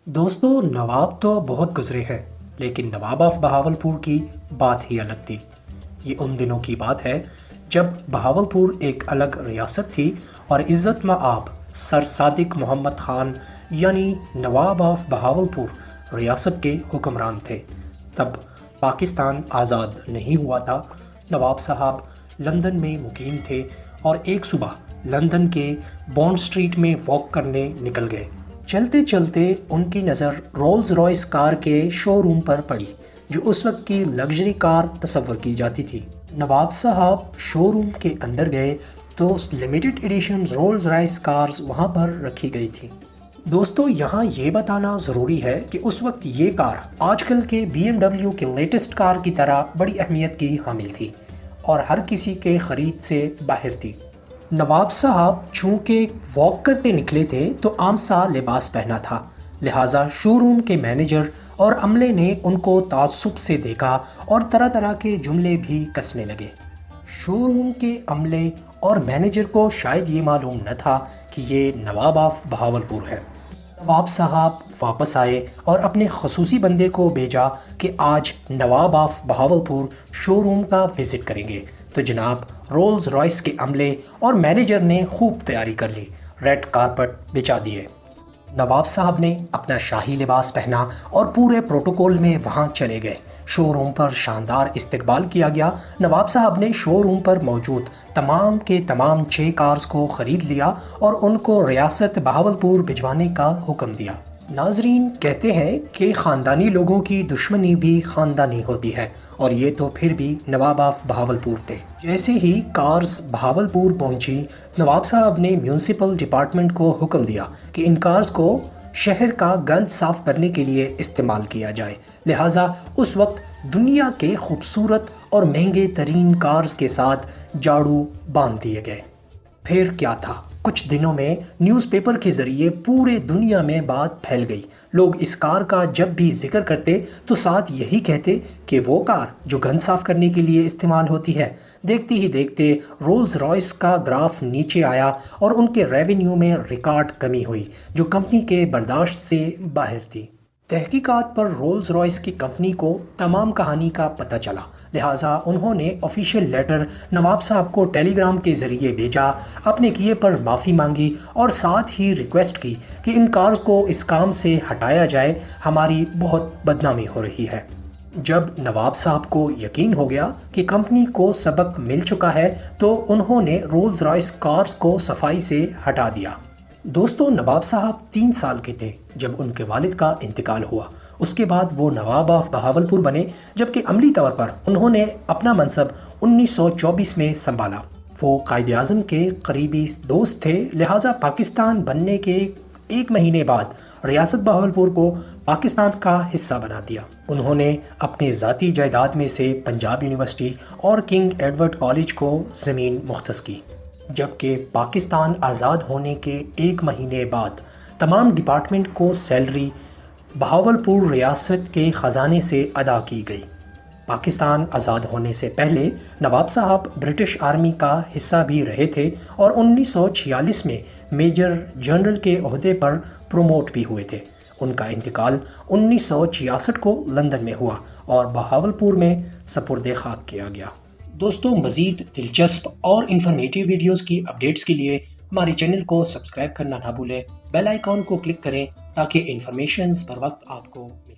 دوستو نواب تو بہت گزرے ہیں لیکن نواب آف بہاولپور کی بات ہی الگ تھی۔ یہ ان دنوں کی بات ہے جب بہاولپور ایک الگ ریاست تھی اور عزت مآب سر صادق محمد خان یعنی نواب آف بہاولپور ریاست کے حکمران تھے۔ تب پاکستان آزاد نہیں ہوا تھا۔ نواب صاحب لندن میں مقیم تھے اور ایک صبح لندن کے بانڈ سٹریٹ میں واک کرنے نکل گئے۔ چلتے چلتے ان کی نظر رولز رائس کار کے شو روم پر پڑی جو اس وقت کی لگژری کار تصور کی جاتی تھی۔ نواب صاحب شو روم کے اندر گئے تو limited edition Rolls Royce cars وہاں پر رکھی گئی تھی۔ دوستو یہاں یہ بتانا ضروری ہے کہ اس وقت یہ کار آج کل کے BMW کے لیٹسٹ کار کی طرح بڑی اہمیت کی حامل تھی اور ہر کسی کے خرید سے باہر تھی۔ نواب صاحب چونکہ واک کرتے نکلے تھے تو عام سا لباس پہنا تھا، لہٰذا شو روم کے مینیجر اور عملے نے ان کو تعصب سے دیکھا اور طرح طرح کے جملے بھی کسنے لگے۔ شو روم کے عملے اور مینیجر کو شاید یہ معلوم نہ تھا کہ یہ نواب آف بہاولپور ہے۔ نواب صاحب واپس آئے اور اپنے خصوصی بندے کو بھیجا کہ آج نواب آف بہاولپور شو روم کا وزٹ کریں گے، تو جناب رولز رائس کے عملے اور مینیجر نے خوب تیاری کر لی، ریڈ کارپٹ بچھا دیے۔ نواب صاحب نے اپنا شاہی لباس پہنا اور پورے پروٹوکول میں وہاں چلے گئے۔ شو روم پر شاندار استقبال کیا گیا۔ نواب صاحب نے شو روم پر موجود تمام کے تمام 6 کارز کو خرید لیا اور ان کو ریاست بہاولپور بھجوانے کا حکم دیا۔ ناظرین کہتے ہیں کہ خاندانی لوگوں کی دشمنی بھی خاندانی ہوتی ہے، اور یہ تو پھر بھی نواب آف بہاولپور تھے۔ جیسے ہی کارز بہاولپور پہنچی، نواب صاحب نے میونسپل ڈپارٹمنٹ کو حکم دیا کہ ان کارز کو شہر کا گند صاف کرنے کے لیے استعمال کیا جائے، لہٰذا اس وقت دنیا کے خوبصورت اور مہنگے ترین کارز کے ساتھ جاڑو باندھ دیے گئے۔ پھر کیا تھا، کچھ دنوں میں نیوز پیپر کے ذریعے پورے دنیا میں بات پھیل گئی۔ لوگ اس کار کا جب بھی ذکر کرتے تو ساتھ یہی کہتے کہ وہ کار جو گند صاف کرنے کے لیے استعمال ہوتی ہے۔ دیکھتے ہی دیکھتے رولز رائس کا گراف نیچے آیا اور ان کے ریونیو میں ریکارڈ کمی ہوئی جو کمپنی کے برداشت سے باہر تھی۔ تحقیقات پر رولز رائس کی کمپنی کو تمام کہانی کا پتہ چلا، لہٰذا انہوں نے آفیشیل لیٹر نواب صاحب کو ٹیلی گرام کے ذریعے بھیجا، اپنے کیے پر معافی مانگی اور ساتھ ہی ریکویسٹ کی کہ ان کارز کو اس کام سے ہٹایا جائے، ہماری بہت بدنامی ہو رہی ہے۔ جب نواب صاحب کو یقین ہو گیا کہ کمپنی کو سبق مل چکا ہے تو انہوں نے رولز رائس کارز کو صفائی سے ہٹا دیا۔ دوستو نواب صاحب 3 سال کے تھے جب ان کے والد کا انتقال ہوا۔ اس کے بعد وہ نواب آف بہاولپور بنے، جبکہ عملی طور پر انہوں نے اپنا منصب 1924 میں سنبھالا۔ وہ قائد-ِ-اعظم کے قریبی دوست تھے، لہٰذا پاکستان بننے کے 1 مہینے بعد ریاست بہاولپور کو پاکستان کا حصہ بنا دیا۔ انہوں نے اپنے ذاتی جائیداد میں سے پنجاب یونیورسٹی اور کنگ ایڈورڈ کالج کو زمین مختص کی، جبکہ پاکستان آزاد ہونے کے 1 مہینے بعد تمام ڈپارٹمنٹ کو سیلری بہاولپور ریاست کے خزانے سے ادا کی گئی۔ پاکستان آزاد ہونے سے پہلے نواب صاحب برٹش آرمی کا حصہ بھی رہے تھے اور 1946 میں میجر جنرل کے عہدے پر پروموٹ بھی ہوئے تھے۔ ان کا انتقال 1966 کو لندن میں ہوا اور بہاولپور میں سپرد خاک کیا گیا۔ دوستو مزید دلچسپ اور انفارمیٹیو ویڈیوز کی اپڈیٹس کے لیے ہمارے چینل کو سبسکرائب کرنا نہ بھولیں، بیل آئیکن کو کلک کریں تاکہ انفارمیشنز پر وقت آپ کو مل